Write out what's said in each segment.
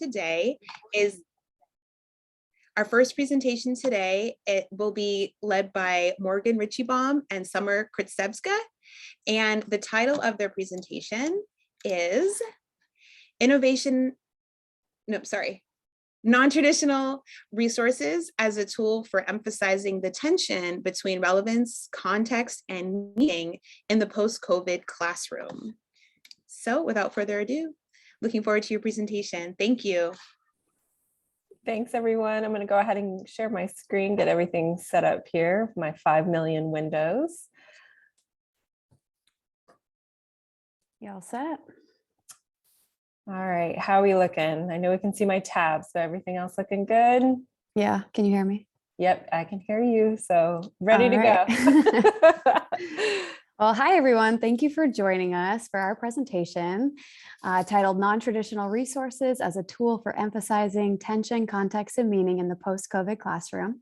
today is our first presentation today. It will be led by Morgan Ritchie-Baum and Summer Krstevska. And the title of their presentation is Non-traditional resources as a tool for emphasizing the tension between relevance, context, and meaning in the post-COVID classroom. So without further ado, looking forward to your presentation. Thank you. Thanks, everyone. I'm going to go ahead and share my screen, get everything set up here, my 5 million windows. You all set? All right, how are we looking? I know we can see my tabs, but everything else looking good? Yeah, can you hear me? Yep, I can hear you, so ready to go. Well, hi, everyone. Thank you for joining us for our presentation titled Non-Traditional Resources as a Tool for Emphasizing Tension, Context, and Meaning in the Post-COVID Classroom.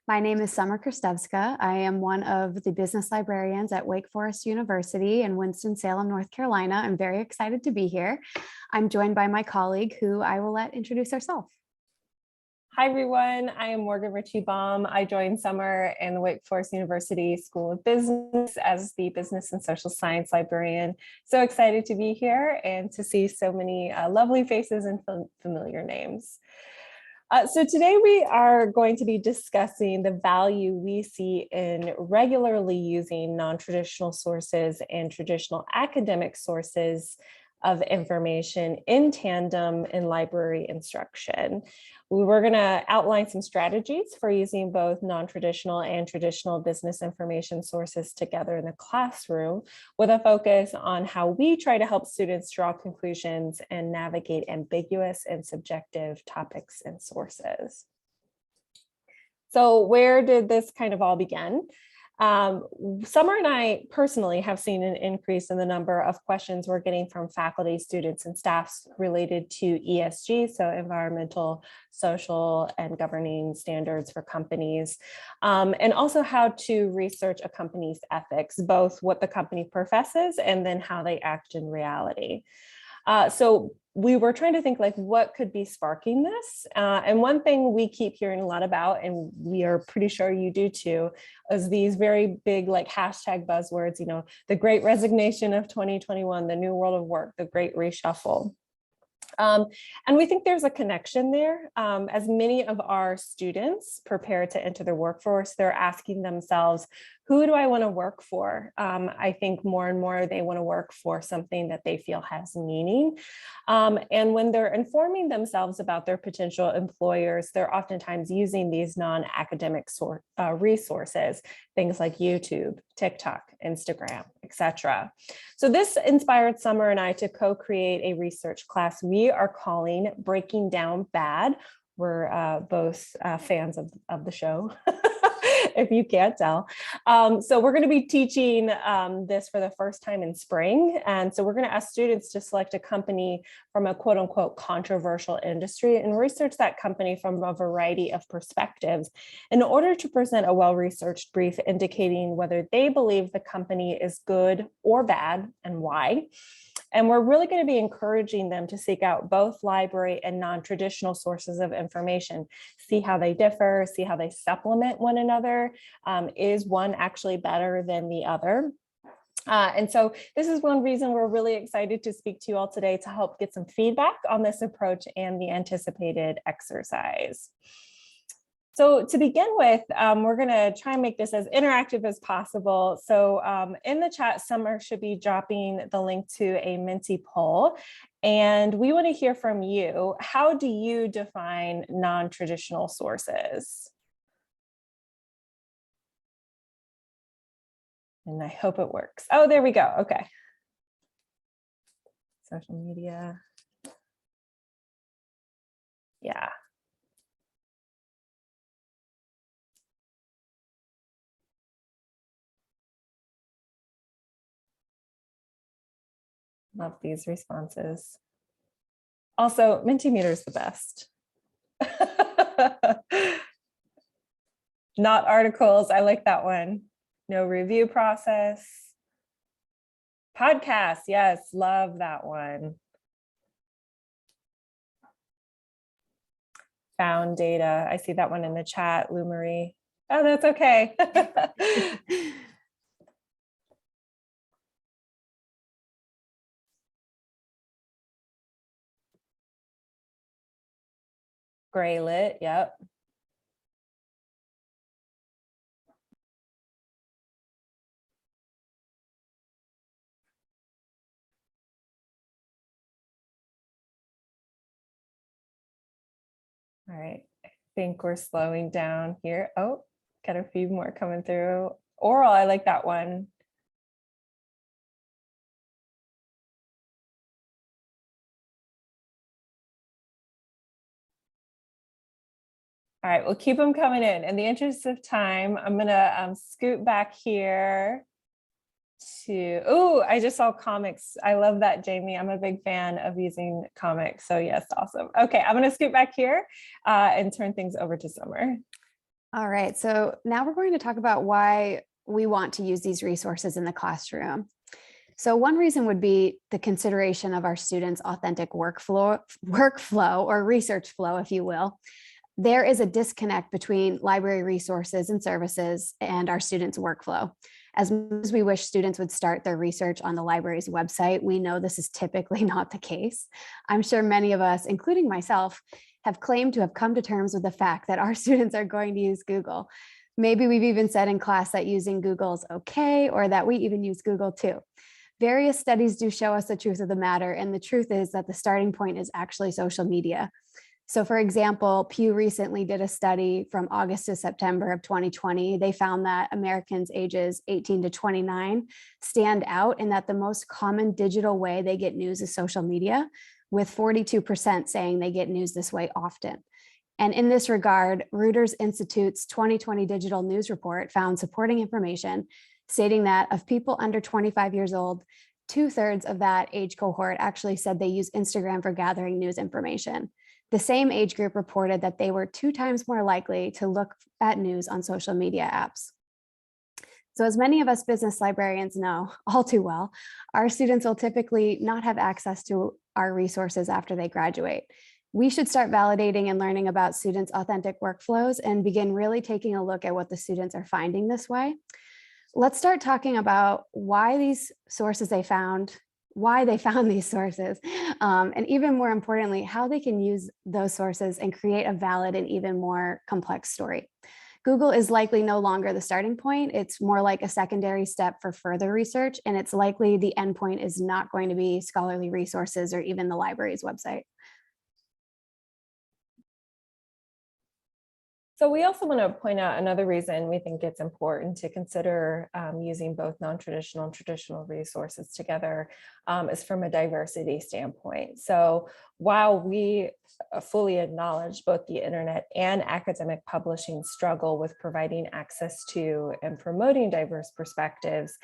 My name is Summer Krstevska. I am one of the business librarians at Wake Forest University in Winston-Salem, North Carolina. I'm very excited to be here. I'm joined by my colleague who I will let introduce herself. Hi, everyone. I am Morgan Ritchie-Baum. I joined Summer in the Wake Forest University School of Business as the Business and Social Science librarian. So excited to be here and to see so many lovely faces and familiar names. So today we are going to be discussing the value we see in regularly using non-traditional sources and traditional academic sources of information in tandem in library instruction. We're going to outline some strategies for using both non-traditional and traditional business information sources together in the classroom, with a focus on how we try to help students draw conclusions and navigate ambiguous and subjective topics and sources. So where did this kind of all begin? Summer and I personally have seen an increase in the number of questions we're getting from faculty, students, and staffs related to ESG, so environmental, social, and governing standards for companies, and also how to research a company's ethics, both what the company professes and then how they act in reality. So we were trying to think like what could be sparking this. And one thing we keep hearing a lot about, and we are pretty sure you do too, is these very big like hashtag buzzwords, you know, the great resignation of 2021, the new world of work, the great reshuffle. And we think there's a connection there. As many of our students prepare to enter the workforce, they're asking themselves, who do I want to work for? I think more and more they want to work for something that they feel has meaning. And when they're informing themselves about their potential employers, they're oftentimes using these non-academic resources, things like YouTube, TikTok, Instagram, etc. So this inspired Summer and I to co-create a research class we are calling Breaking Down Bad. We're both fans of the show, if you can't tell. So we're going to be teaching this for the first time in spring. And so we're going to ask students to select a company from a quote unquote controversial industry and research that company from a variety of perspectives in order to present a well-researched brief indicating whether they believe the company is good or bad and why. And we're really going to be encouraging them to seek out both library and non-traditional sources of information, see how they differ, see how they supplement one another. Is one actually better than the other? And so this is one reason we're really excited to speak to you all today to help get some feedback on this approach and the anticipated exercise. So to begin with, we're going to try and make this as interactive as possible. So in the chat, Summer should be dropping the link to a Menti poll. And we want to hear from you. How do you define non-traditional sources? And I hope it works. Oh, there we go. Okay. Social media. Yeah. Love these responses. Also, Mentimeter is the best. Not articles. I like that one. No review process. Podcasts. Yes, love that one. found data. I see that one in the chat, Lou Marie. Oh, that's okay. Gray lit, yep. All right, I think we're slowing down here. Oh, got a few more coming through. Oral, I like that one. All right, we'll keep them coming in. In the interest of time, I'm gonna scoot back here to, oh, I just saw comics. I love that, Jamie. I'm a big fan of using comics. So yes, awesome. Okay, I'm gonna scoot back here and turn things over to Summer. All right, so now we're going to talk about why we want to use these resources in the classroom. So one reason would be the consideration of our students' authentic workflow or research flow, if you will. There is a disconnect between library resources and services and our students' workflow. As much as we wish students would start their research on the library's website, we know this is typically not the case. I'm sure many of us, including myself, have claimed to have come to terms with the fact that our students are going to use Google. Maybe we've even said in class that using Google is okay, or that we even use Google too. Various studies do show us the truth of the matter, and the truth is that the starting point is actually social media. So for example, Pew recently did a study from August to September of 2020. They found that Americans ages 18 to 29 stand out in that the most common digital way they get news is social media, with 42% saying they get news this way often. And in this regard, Reuters Institute's 2020 Digital News Report found supporting information stating that of people under 25 years old, 2/3 of that age cohort actually said they use Instagram for gathering news information. The same age group reported that they were 2 times more likely to look at news on social media apps. So as many of us business librarians know all too well, our students will typically not have access to our resources after they graduate. We should start validating and learning about students' authentic workflows and begin really taking a look at what the students are finding this way. Let's start talking about why these sources they found, why they found these sources, and even more importantly, how they can use those sources and create a valid and even more complex story. Google is likely no longer the starting point. It's more like a secondary step for further research, and it's likely the endpoint is not going to be scholarly resources or even the library's website. So we also want to point out another reason we think it's important to consider using both non-traditional and traditional resources together is from a diversity standpoint. So while we fully acknowledge both the internet and academic publishing struggle with providing access to and promoting diverse perspectives,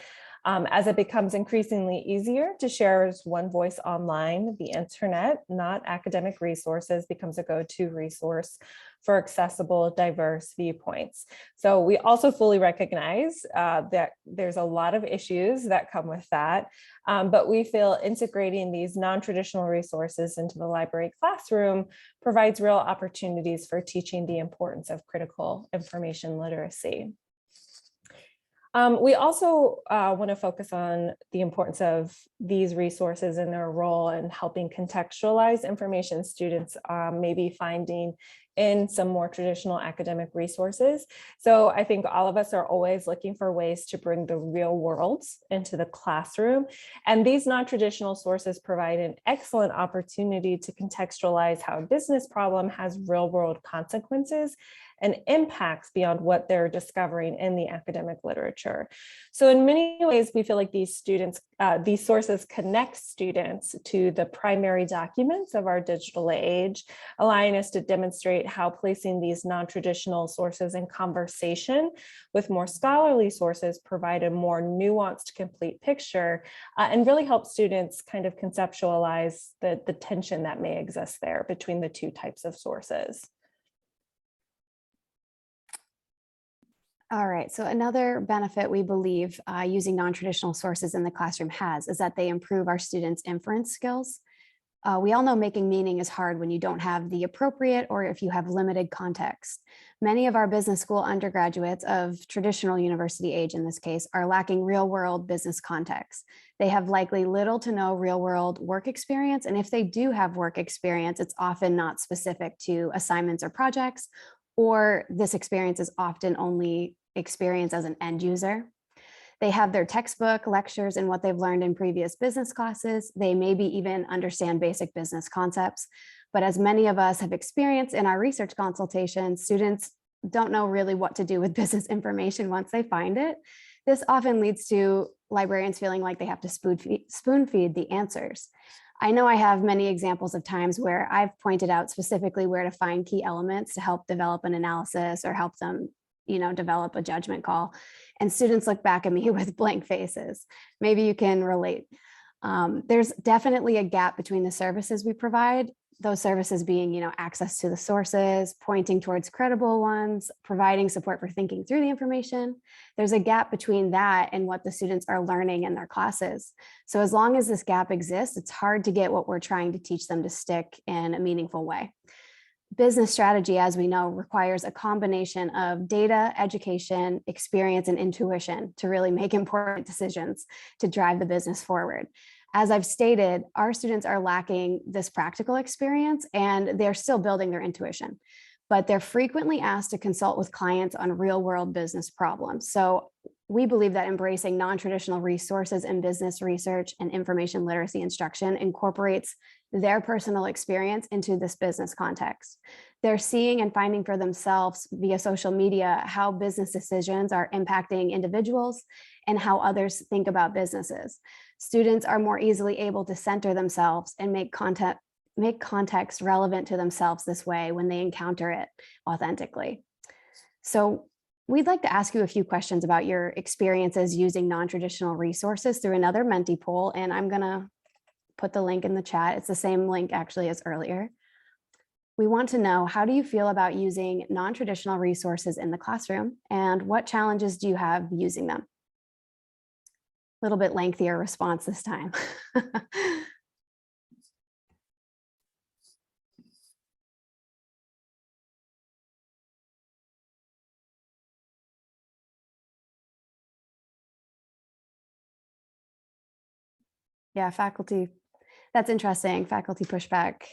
as it becomes increasingly easier to share as one voice online, the internet, not academic resources, becomes a go-to resource for accessible, diverse viewpoints. So we also fully recognize that there's a lot of issues that come with that, but we feel integrating these non-traditional resources into the library classroom provides real opportunities for teaching the importance of critical information literacy. We also want to focus on the importance of these resources and their role in helping contextualize information students may be finding in some more traditional academic resources. So I think all of us are always looking for ways to bring the real world into the classroom. And these non-traditional sources provide an excellent opportunity to contextualize how a business problem has real world consequences and impacts beyond what they're discovering in the academic literature. So in many ways, we feel like these sources connect students to the primary documents of our digital age, allowing us to demonstrate how placing these non-traditional sources in conversation with more scholarly sources provide a more nuanced, complete picture and really help students kind of conceptualize the tension that may exist there between the two types of sources. All right, so another benefit we believe using non-traditional sources in the classroom has is that they improve our students' inference skills. We all know making meaning is hard when you don't have the appropriate or if you have limited context. Many of our business school undergraduates of traditional university age in this case are lacking real world business context. They have likely little to no real world work experience. And if they do have work experience, it's often not specific to assignments or projects, or this experience is often only experience as an end user. They have their textbook, lectures, and what they've learned in previous business classes. They maybe even understand basic business concepts. But as many of us have experienced in our research consultations, students don't know really what to do with business information once they find it. This often leads to librarians feeling like they have to spoon feed the answers. I know I have many examples of times where I've pointed out specifically where to find key elements to help develop an analysis or help them, develop a judgment call. And students look back at me with blank faces. Maybe you can relate. There's definitely a gap between the services we provide, those services being, access to the sources, pointing towards credible ones, providing support for thinking through the information. There's a gap between that and what the students are learning in their classes. So as long as this gap exists, it's hard to get what we're trying to teach them to stick in a meaningful way. Business strategy, as we know, requires a combination of data, education, experience, and intuition to really make important decisions to drive the business forward. As I've stated, our students are lacking this practical experience and they're still building their intuition, but they're frequently asked to consult with clients on real-world business problems. So we believe that embracing non-traditional resources in business research and information literacy instruction incorporates their personal experience into this business context. They're seeing and finding for themselves via social media how business decisions are impacting individuals and how others think about businesses. Students are more easily able to center themselves and make context relevant to themselves this way when they encounter it authentically. So we'd like to ask you a few questions about your experiences using non-traditional resources through another Menti poll, and I'm gonna put the link in the chat. It's the same link actually as earlier. We want to know, how do you feel about using non-traditional resources in the classroom, and what challenges do you have using them? A little bit lengthier response this time. Yeah, faculty, that's interesting. Faculty pushback.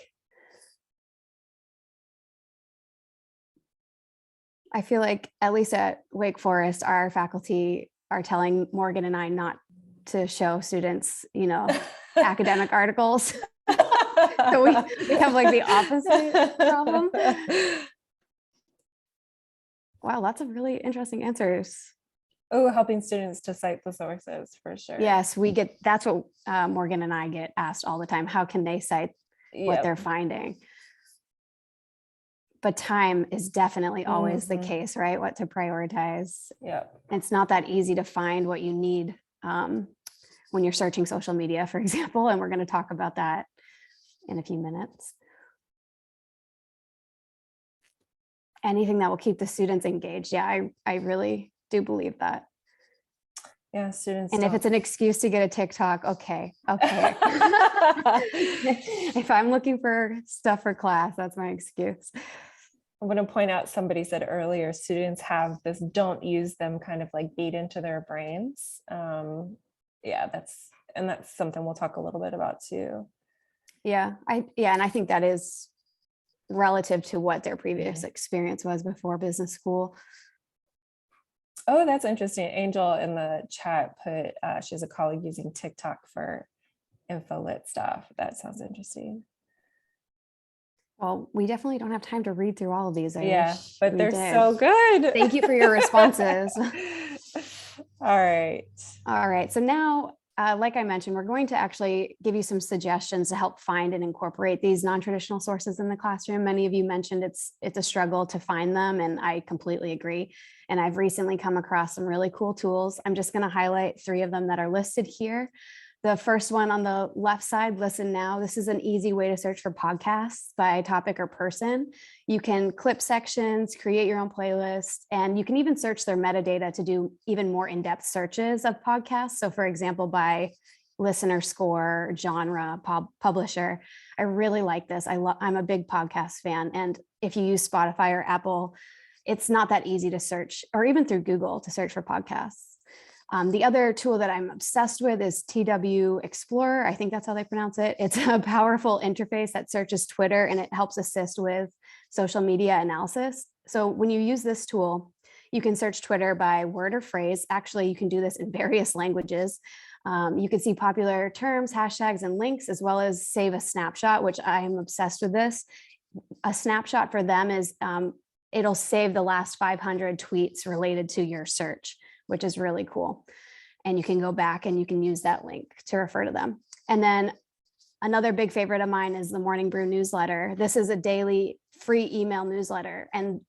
I feel like at least at Wake Forest, our faculty are telling Morgan and I not to show students, academic articles. So we have like the opposite problem. Wow, lots of really interesting answers. Oh, helping students to cite the sources for sure. Yes, that's what Morgan and I get asked all the time. How can they cite what they're finding? But time is definitely always the case, right? What to prioritize. Yeah. It's not that easy to find what you need when you're searching social media, for example, and we're going to talk about that in a few minutes. Anything that will keep the students engaged. Yeah, I really do believe that. Yeah, students. And if it's an excuse to get a TikTok, okay. If I'm looking for stuff for class, that's my excuse. I'm going to point out, somebody said earlier, students have this "don't use them" kind of like beat into their brains. Yeah, that's something we'll talk a little bit about too. Yeah, and I think that is relative to what their previous experience was before business school. Oh, that's interesting. Angel in the chat put she has a colleague using TikTok for infolit stuff. That sounds interesting. Well, we definitely don't have time to read through all of these. But they're so good. Thank you for your responses. All right. So now, like I mentioned, we're going to actually give you some suggestions to help find and incorporate these non-traditional sources in the classroom. Many of you mentioned it's a struggle to find them, and I completely agree. And I've recently come across some really cool tools. I'm just going to highlight 3 of them that are listed here. The first one on the left side, Listen Now. This is an easy way to search for podcasts by topic or person. You can clip sections, create your own playlist, and you can even search their metadata to do even more in-depth searches of podcasts. So for example, by listener score, genre, publisher. I really like this. I'm a big podcast fan. And if you use Spotify or Apple, it's not that easy to search, or even through Google to search for podcasts. The other tool that I'm obsessed with is TW Explorer. I think that's how they pronounce it. It's a powerful interface that searches Twitter, and it helps assist with social media analysis. So when you use this tool, you can search Twitter by word or phrase. Actually, you can do this in various languages. You can see popular terms, hashtags, and links, as well as save a snapshot, which I am obsessed with this. A snapshot for them is it'll save the last 500 tweets related to your search, which is really cool. And you can go back and you can use that link to refer to them. And then another big favorite of mine is the Morning Brew newsletter. This is a daily free email newsletter, and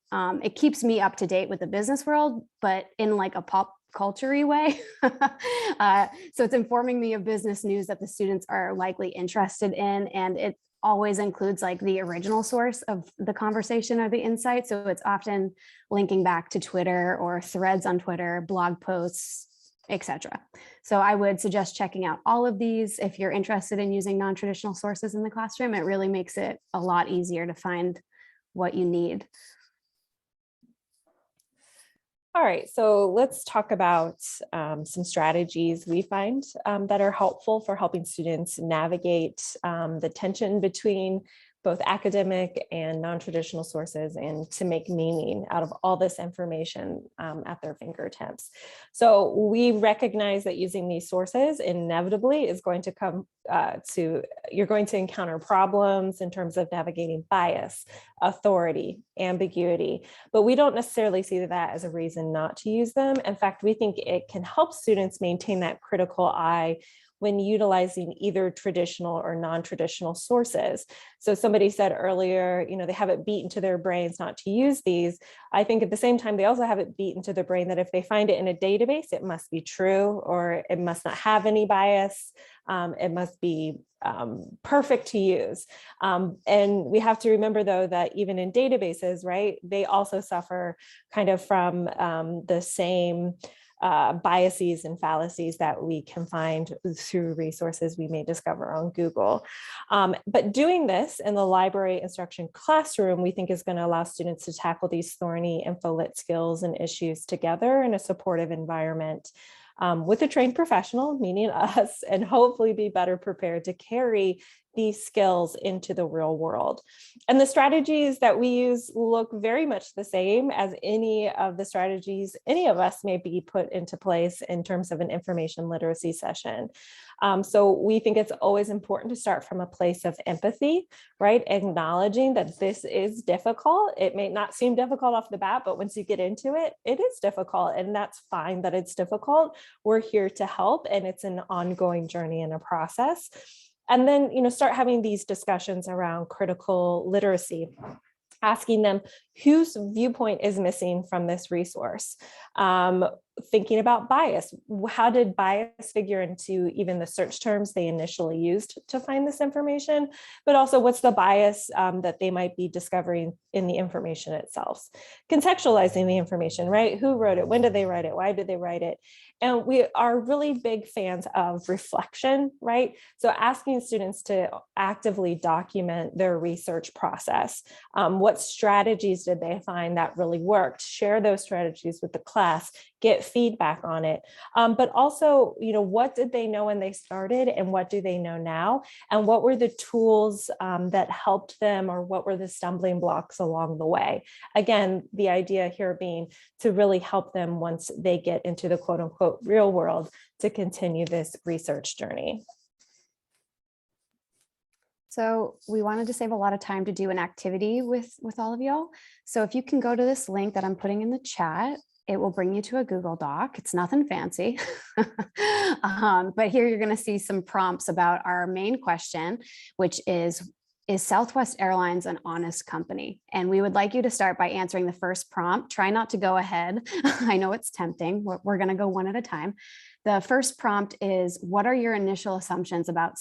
it keeps me up to date with the business world, but in like a pop culture-y way. So it's informing me of business news that the students are likely interested in, and it always includes like the original source of the conversation or the insight. So it's often linking back to Twitter or threads on Twitter, blog posts, etc. So I would suggest checking out all of these if you're interested in using non-traditional sources in the classroom. It really makes it a lot easier to find what you need. All right, so let's talk about some strategies we find that are helpful for helping students navigate the tension between both academic and non-traditional sources, and to make meaning out of all this information at their fingertips. So we recognize that using these sources inevitably is going to come you're going to encounter problems in terms of navigating bias, authority, ambiguity, but we don't necessarily see that as a reason not to use them. In fact, we think it can help students maintain that critical eye when utilizing either traditional or non-traditional sources. So somebody said earlier, they have it beat into their brains not to use these. I think at the same time, they also have it beat into their brain that if they find it in a database, it must be true, or it must not have any bias. It must be perfect to use. And we have to remember, though, that even in databases, right, they also suffer kind of from the same biases and fallacies that we can find through resources we may discover on Google. But doing this in the library instruction classroom, we think is going to allow students to tackle these thorny info-lit skills and issues together in a supportive environment with a trained professional, meaning us, and hopefully be better prepared to carry these skills into the real world. And the strategies that we use look very much the same as any of the strategies any of us may be put into place in terms of an information literacy session. So we think it's always important to start from a place of empathy, right? Acknowledging that this is difficult. It may not seem difficult off the bat, but once you get into it, it is difficult, and that's fine that it's difficult. We're here to help, and it's an ongoing journey and a process. And then, start having these discussions around critical literacy, asking them whose viewpoint is missing from this resource. Thinking about bias. How did bias figure into even the search terms they initially used to find this information? But also, what's the bias that they might be discovering in the information itself? Contextualizing the information, right? Who wrote it? When did they write it? Why did they write it? And we are really big fans of reflection, right? So asking students to actively document their research process. What strategies did they find that really worked? Share those strategies with the class, get feedback on it. But also, what did they know when they started, and what do they know now? And what were the tools that helped them, or what were the stumbling blocks along the way? Again, the idea here being to really help them once they get into the quote unquote real world to continue this research journey. So we wanted to save a lot of time to do an activity with all of y'all. So if you can go to this link that I'm putting in the chat, it will bring you to a Google Doc. It's nothing fancy, but here you're going to see some prompts about our main question, which is Southwest Airlines an honest company? And we would like you to start by answering the first prompt. Try not to go ahead. I know it's tempting. We're going to go one at a time. The first prompt is, what are your initial assumptions about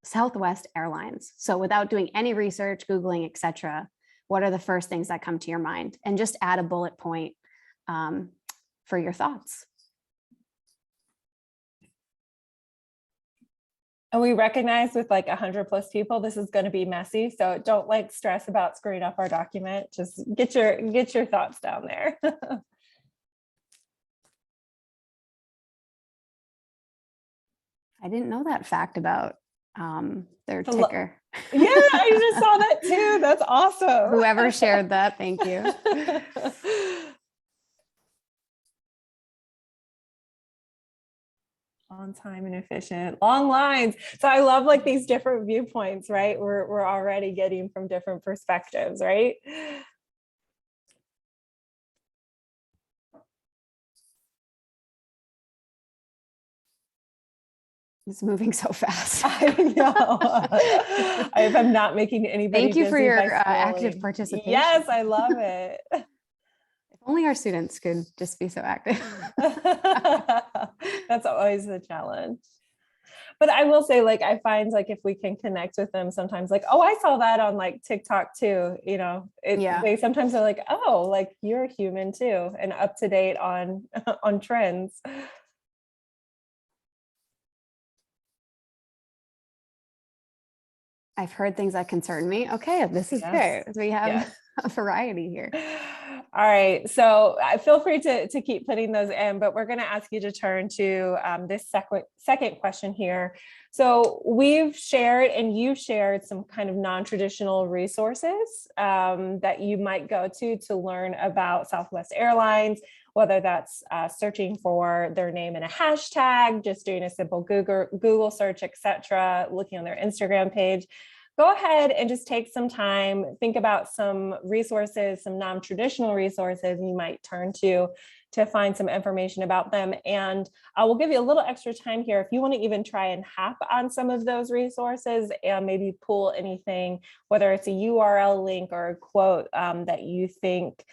Southwest Airlines? So without doing any research, Googling, etc., what are the first things that come to your mind? And just add a bullet point for your thoughts. And we recognize with like 100+ people, this is going to be messy. So don't like stress about screwing up our document. Just get your thoughts down there. I didn't know that fact about their ticker. Yeah, I just saw that too. That's awesome. Whoever shared that, thank you. On time and efficient, long lines. So I love like these different viewpoints, right? We're already getting from different perspectives, right? It's moving so fast. I know. If I'm not making anybody Thank you for dizzy your by active scrolling. participation. Yes, I love it. If only our students could just be so active. That's always the challenge. But I will say, like, I find like if we can connect with them sometimes, like, oh, I saw that on like TikTok too, you know, Yeah. they sometimes are like, oh, like you're human too, and up to date on on trends. I've heard things that concern me. Okay, this is Yes. good. We have Yes. a variety here. All right, so feel free to keep putting those in, but we're going to ask you to turn to this second question here. So we've shared and you've shared some kind of non-traditional resources that you might go to learn about Southwest Airlines, whether that's searching for their name in a hashtag, just doing a simple Google search, etc., looking on their Instagram page. Go ahead and just take some time, think about some resources, some non-traditional resources you might turn to find some information about them. And I will give you a little extra time here if you want to even try and hop on some of those resources and maybe pull anything, whether it's a URL link or a quote that you think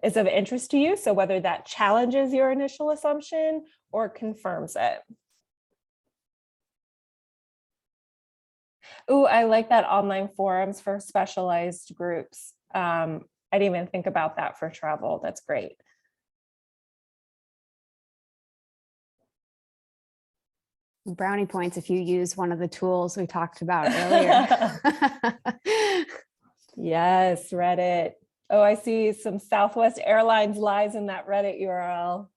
is of interest to you. So whether that challenges your initial assumption or confirms it. Oh, I like that online forums for specialized groups. I didn't even think about that for travel. That's great. Brownie points if you use one of the tools we talked about earlier. Yes, Reddit. Oh, I see some Southwest Airlines lies in that Reddit URL.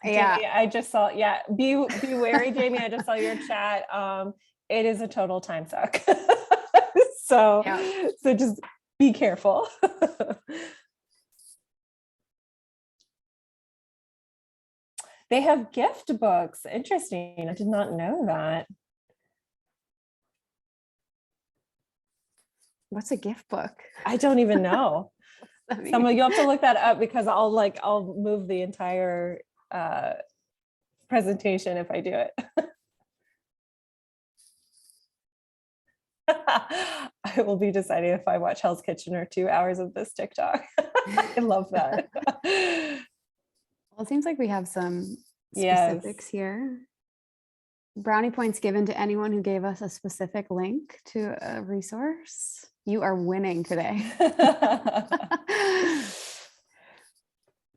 Yeah. Jamie, I just saw, yeah, be wary, Jamie. I just saw your chat. It is a total time suck. So just be careful. They have gift books. Interesting. I did not know that. What's a gift book? I don't even know. You'll have to look that up because I'll move the entire presentation if I do it. I will be deciding if I watch Hell's Kitchen or 2 hours of this TikTok. I love that. Well, it seems like we have some specifics here. Brownie points given to anyone who gave us a specific link to a resource. You are winning today.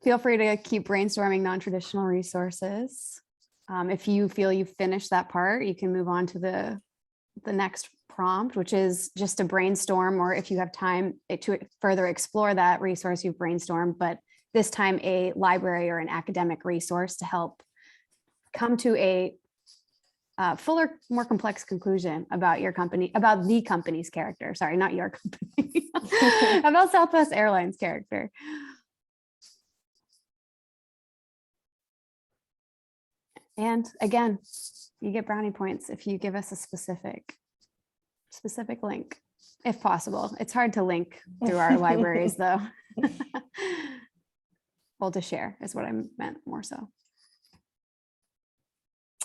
Feel free to keep brainstorming non-traditional resources. If you feel you've finished that part, you can move on to the next prompt, which is just to brainstorm, or if you have time to further explore that resource you've brainstormed, but this time a library or an academic resource to help come to a fuller, more complex conclusion about your company, about the company's character. Sorry, not your company, about Southwest Airlines character. And again, you get brownie points if you give us a specific link, if possible. It's hard to link through our libraries though. Well, to share is what I meant more so.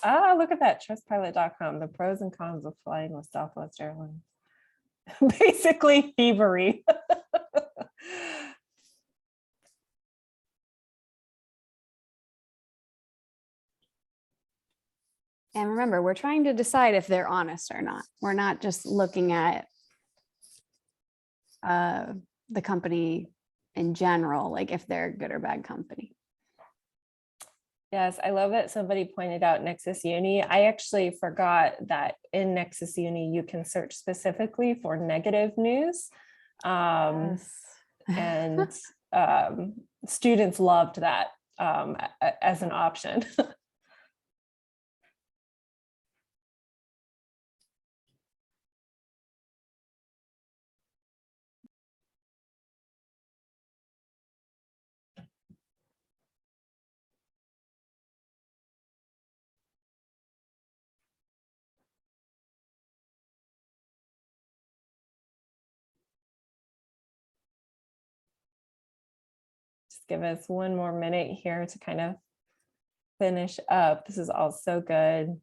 Ah, look at that, trustpilot.com, the pros and cons of flying with Southwest Airlines. Basically thievery. And remember, we're trying to decide if they're honest or not. We're not just looking at the company in general, like if they're a good or bad company. Yes, I love that somebody pointed out Nexus Uni. I actually forgot that in Nexus Uni, you can search specifically for negative news. And students loved that as an option. Just give us one more minute here to kind of finish up. This is all so good.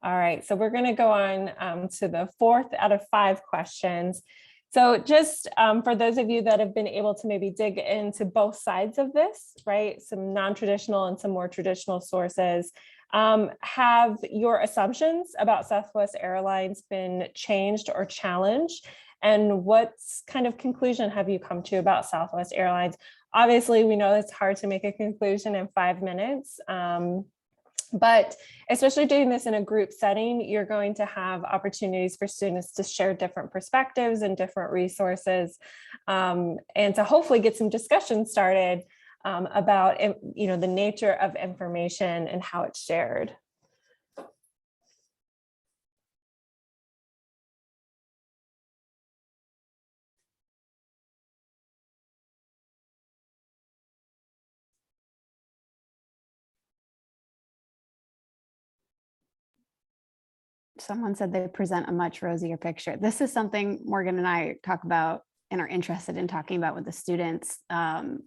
All right, so we're going to go on to the 4th out of 5 questions. So just for those of you that have been able to maybe dig into both sides of this, right, some non-traditional and some more traditional sources, have your assumptions about Southwest Airlines been changed or challenged? And what kind of conclusion have you come to about Southwest Airlines? Obviously, we know it's hard to make a conclusion in 5 minutes. But especially doing this in a group setting, you're going to have opportunities for students to share different perspectives and different resources, and to hopefully get some discussion started about the nature of information and how it's shared. Someone said they present a much rosier picture. This is something Morgan and I talk about and are interested in talking about with the students. The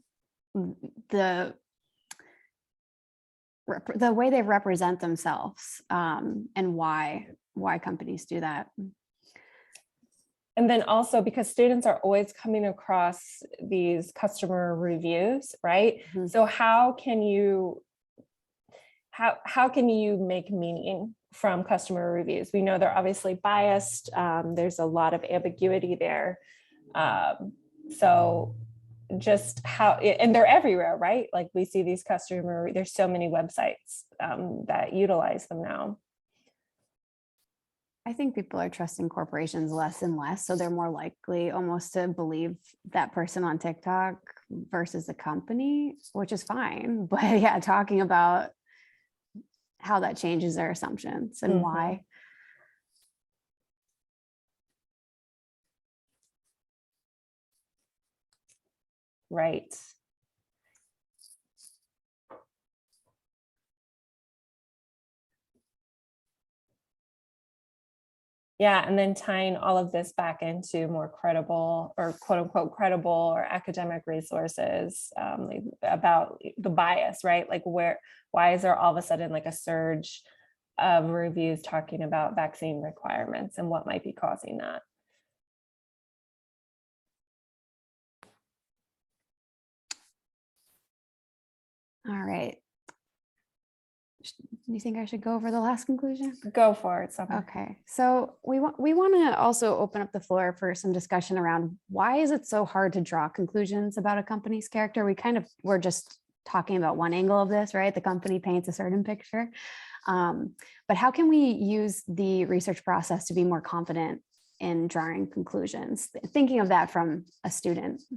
way they represent themselves and why companies do that. And then also because students are always coming across these customer reviews, right? Mm-hmm. So how can you make meaning from customer reviews? We know they're obviously biased. There's a lot of ambiguity there. So just how, and they're everywhere, right? Like we see these there's so many websites that utilize them now. I think people are trusting corporations less and less. So they're more likely almost to believe that person on TikTok versus the company, which is fine. But yeah, talking about how that changes their assumptions and why. Right. Yeah, and then tying all of this back into more credible or quote unquote credible or academic resources about the bias, right? Like why is there all of a sudden like a surge of reviews talking about vaccine requirements and what might be causing that? All right. Do you think I should go over the last conclusion? Go for it, Summer. Okay, so we want to also open up the floor for some discussion around why is it so hard to draw conclusions about a company's character? We're just talking about one angle of this, right? The company paints a certain picture, but how can we use the research process to be more confident in drawing conclusions? Thinking of that from a student's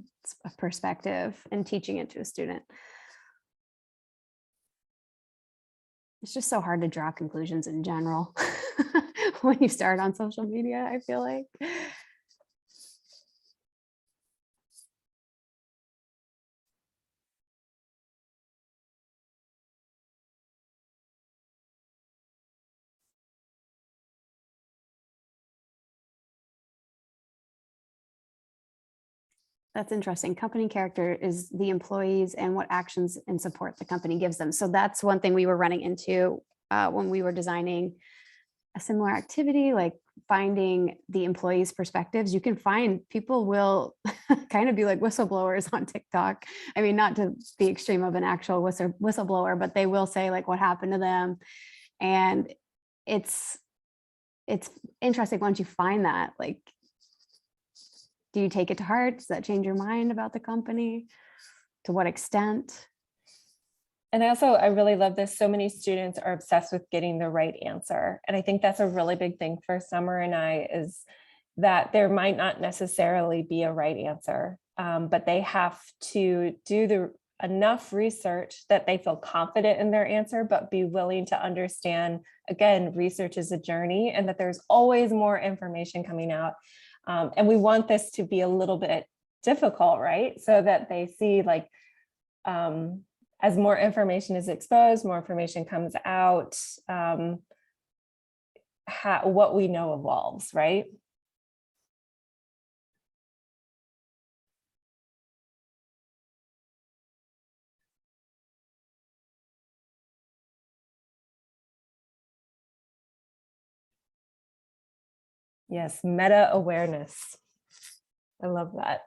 perspective and teaching it to a student. It's just so hard to draw conclusions in general when you start on social media, I feel like. That's interesting. Company character is the employees and what actions and support the company gives them. So that's one thing we were running into when we were designing a similar activity, like finding the employees' perspectives. You can find people will kind of be like whistleblowers on TikTok. I mean, not to the extreme of an actual whistleblower, but they will say like what happened to them. And it's interesting once you find that, like, do you take it to heart? Does that change your mind about the company? To what extent? And I really love this. So many students are obsessed with getting the right answer. And I think that's a really big thing for Summer and I, is that there might not necessarily be a right answer, but they have to do enough research that they feel confident in their answer, but be willing to understand, again, research is a journey and that there's always more information coming out. And we want this to be a little bit difficult, right? So that they see, like, as more information is exposed, more information comes out, what we know evolves, right? Yes, meta awareness. I love that.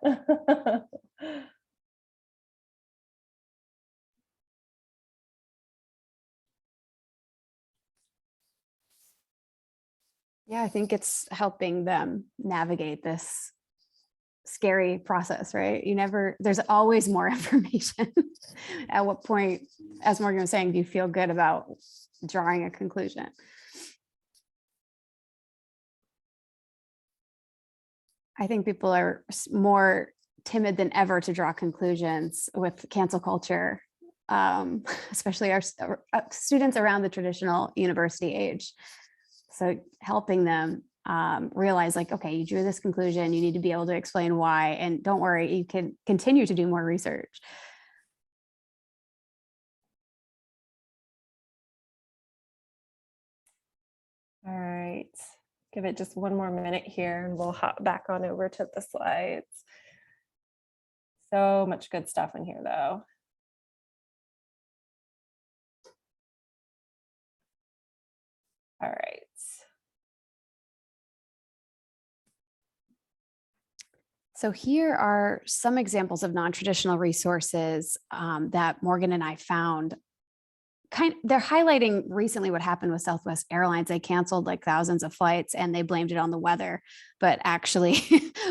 Yeah, I think it's helping them navigate this scary process, right? There's always more information. At what point, as Morgan was saying, do you feel good about drawing a conclusion? I think people are more timid than ever to draw conclusions with cancel culture, especially our students around the traditional university age. So helping them realize, like, okay, you drew this conclusion, you need to be able to explain why, and don't worry, you can continue to do more research. All right, give it just one more minute here and we'll hop back on over to the slides. So much good stuff in here though. All right. So here are some examples of non-traditional resources that Morgan and I found. They're highlighting recently what happened with Southwest Airlines. They canceled like thousands of flights and they blamed it on the weather. But actually,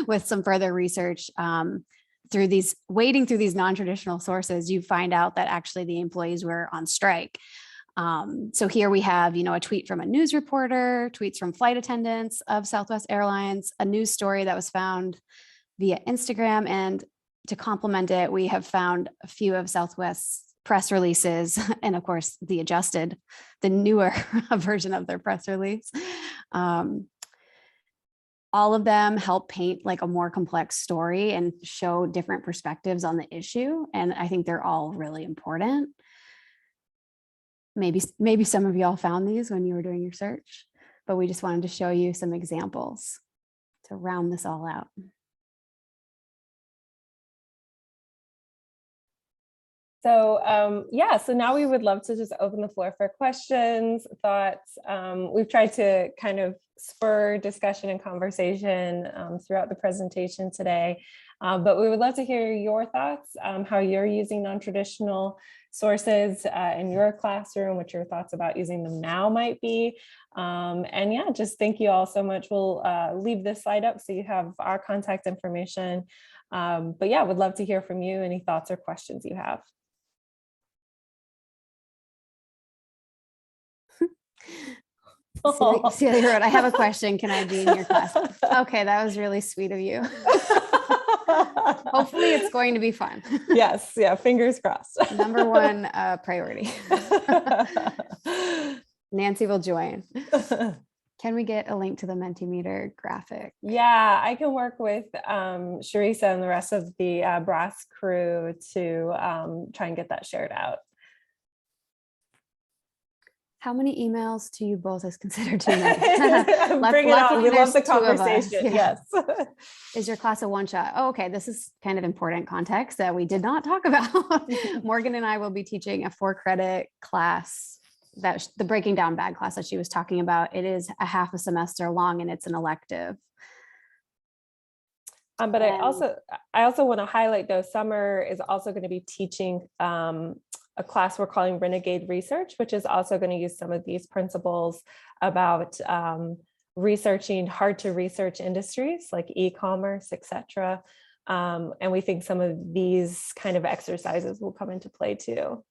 with some further research, wading through these non-traditional sources, you find out that actually the employees were on strike. So here we have, a tweet from a news reporter, tweets from flight attendants of Southwest Airlines, a news story that was found via Instagram, and to complement it, we have found a few of Southwest's press releases, and of course the newer version of their press release. All of them help paint like a more complex story and show different perspectives on the issue, and I think they're all really important. Maybe some of y'all found these when you were doing your search, but we just wanted to show you some examples to round this all out. So so now we would love to just open the floor for questions, thoughts. We've tried to kind of spur discussion and conversation throughout the presentation today, but we would love to hear your thoughts, how you're using non-traditional sources in your classroom, what your thoughts about using them now might be. And yeah, just thank you all so much. We'll leave this slide up so you have our contact information. But yeah, would love to hear from you, any thoughts or questions you have. Celia wrote, I have a question. Can I be in your class? Okay, that was really sweet of you. Hopefully it's going to be fun. Yes, yeah, fingers crossed. Number one priority. Nancy will join. Can we get a link to the Mentimeter graphic? Yeah, I can work with Sharisa and the rest of the brass crew to try and get that shared out. How many emails do you both as consider too many? Bring it on. We love the there's 2 of us. conversation. Yeah. Yes. Is your class a one-shot? Oh, okay, this is kind of important context that we did not talk about. Morgan and I will be teaching a 4-credit class, that the breaking down bad class that she was talking about. It is a half a semester long and it's an elective. But I also want to highlight, though, Summer is also going to be teaching a class we're calling Renegade Research, which is also going to use some of these principles about researching hard to research industries like e-commerce, etc. And we think some of these kind of exercises will come into play too.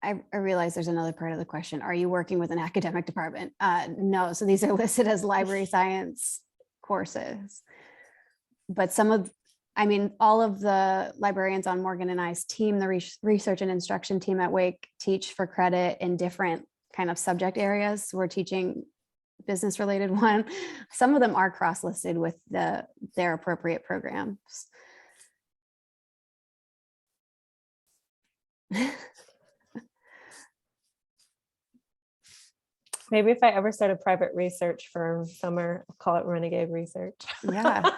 I realize there's another part of the question. Are you working with an academic department? No, so these are listed as library science courses. But all of the librarians on Morgan and I's team, the research and instruction team at Wake, teach for credit in different kind of subject areas. We're teaching business related one. Some of them are cross-listed with their appropriate programs. Maybe if I ever start a private research firm, Summer, I'll call it Renegade Research. Yeah.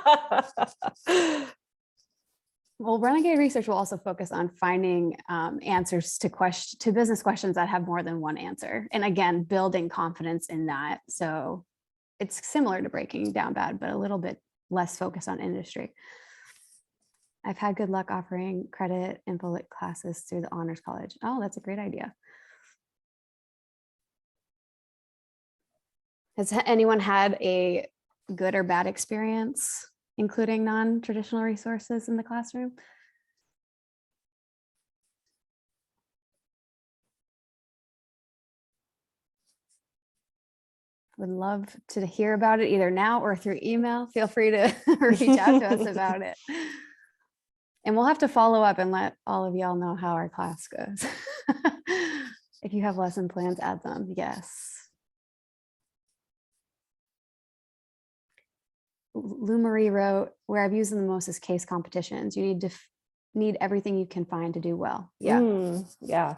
Well, Renegade Research will also focus on finding answers to business questions that have more than one answer. And again, building confidence in that. So it's similar to Breaking Down Bad, but a little bit less focused on industry. I've had good luck offering credit info lit classes through the Honors College. Oh, that's a great idea. Has anyone had a good or bad experience including non-traditional resources in the classroom? Would love to hear about it either now or through email. Feel free to reach out to us about it. And we'll have to follow up and let all of y'all know how our class goes. If you have lesson plans, add them. Yes. Lou Marie wrote, where I've used them the most is case competitions. You need everything you can find to do well. Yeah. Yeah.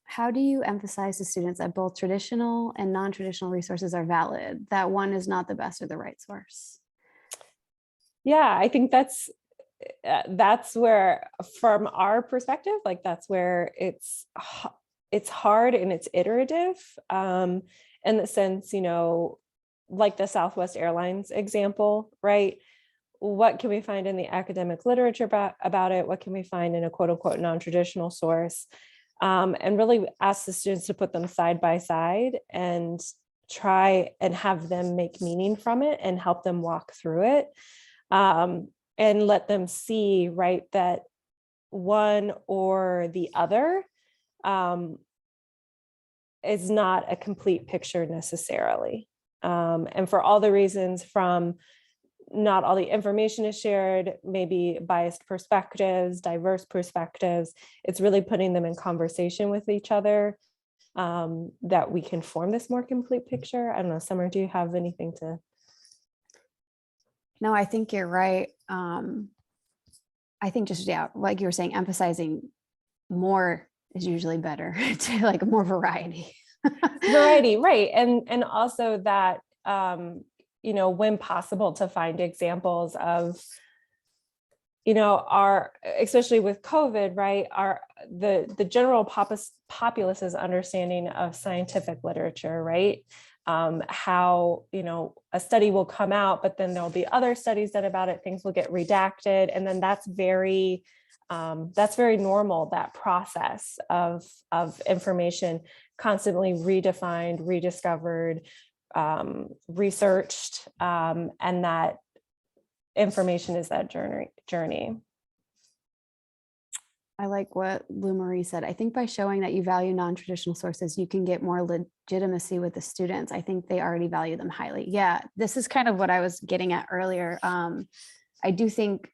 How do you emphasize to students that both traditional and non-traditional resources are valid, that one is not the best or the right source? Yeah, I think that's where, from our perspective, like that's where it's hard and it's iterative. In the sense, like the Southwest Airlines example, right? What can we find in the academic literature about it? What can we find in a quote unquote non-traditional source? And really ask the students to put them side by side and try and have them make meaning from it and help them walk through it. And let them see, right, that one or the other is not a complete picture necessarily. And for all the reasons, from not all the information is shared, maybe biased perspectives, diverse perspectives, it's really putting them in conversation with each other that we can form this more complete picture. I don't know, Summer, do you have anything to? No, I think you're right. I think just, yeah, like you were saying, emphasizing more is usually better to like more variety. Variety, right. And also that, when possible, to find examples of, especially with COVID, right, the general populace's understanding of scientific literature, right? How, a study will come out, but then there'll be other studies about it, things will get redacted. And then that's very normal, that process of information constantly redefined, rediscovered, researched, and that information is that journey. I like what Lou Marie said. I think by showing that you value non-traditional sources, you can get more legitimacy with the students. I think they already value them highly. Yeah, this is kind of what I was getting at earlier. I do think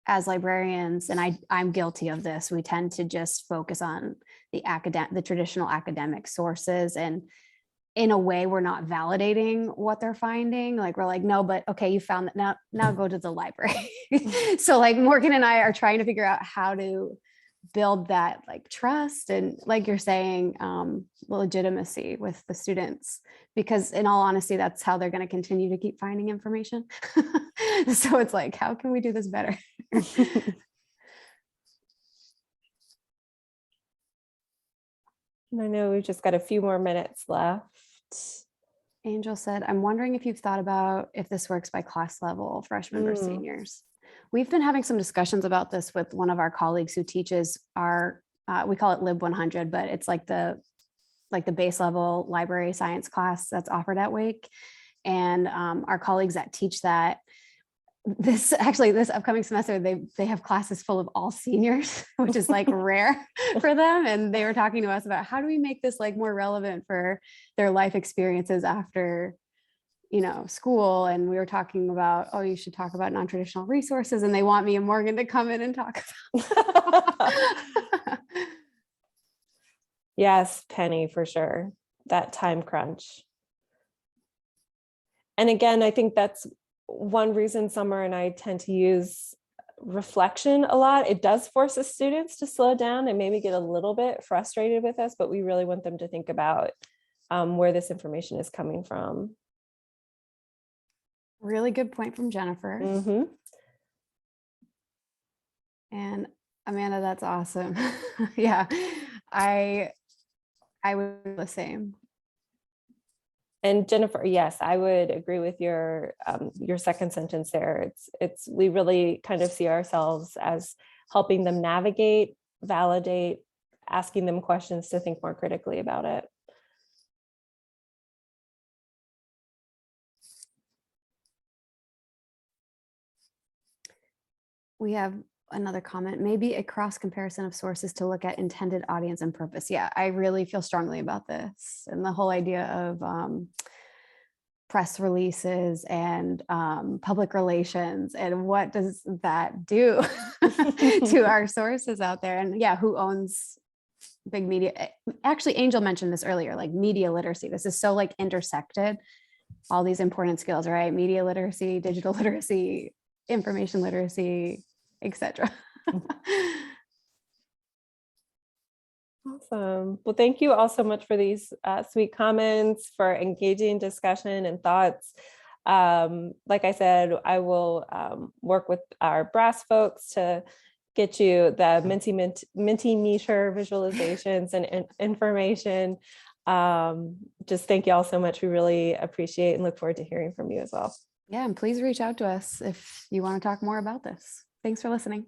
as librarians, and I'm guilty of this, we tend to just focus on the traditional academic sources. And in a way, we're not validating what they're finding. Like, we're like, no, but okay, you found that, now go to the library. So like Morgan and I are trying to figure out how to build that like trust and, like you're saying, legitimacy with the students, because in all honesty, that's how they're going to continue to keep finding information. So it's like, how can we do this better? And I know we've just got a few more minutes left. Angel said, I'm wondering if you've thought about if this works by class level, freshmen versus seniors. We've been having some discussions about this with one of our colleagues who teaches our, we call it Lib 100, but it's like the base level library science class that's offered at Wake. And our colleagues that teach that, this upcoming semester, they have classes full of all seniors, which is like rare for them. And they were talking to us about how do we make this like more relevant for their life experiences after, school. And we were talking about, oh, you should talk about non-traditional resources. And they want me and Morgan to come in and talk about. Yes, Penny, for sure. That time crunch. And again, I think that's one reason Summer and I tend to use reflection a lot. It does force the students to slow down and maybe get a little bit frustrated with us, but we really want them to think about where this information is coming from. Really good point from Jennifer. Mm-hmm. And Amanda, that's awesome. Yeah, I would do the same. And Jennifer, yes, I would agree with your second sentence there. We really kind of see ourselves as helping them navigate, validate, asking them questions to think more critically about it. We have another comment, maybe a cross comparison of sources to look at intended audience and purpose. Yeah, I really feel strongly about this and the whole idea of press releases and public relations, and what does that do to our sources out there? And yeah, who owns big media? Actually, Angel mentioned this earlier, like media literacy. This is so like intersected, all these important skills, right? Media literacy, digital literacy, information literacy, etc. Awesome. Well, thank you all so much for these sweet comments, for engaging discussion and thoughts. Like I said, I will work with our brass folks to get you the Mentimeter visualizations and information. Just thank you all so much. We really appreciate and look forward to hearing from you as well. Yeah, and please reach out to us if you want to talk more about this. Thanks for listening.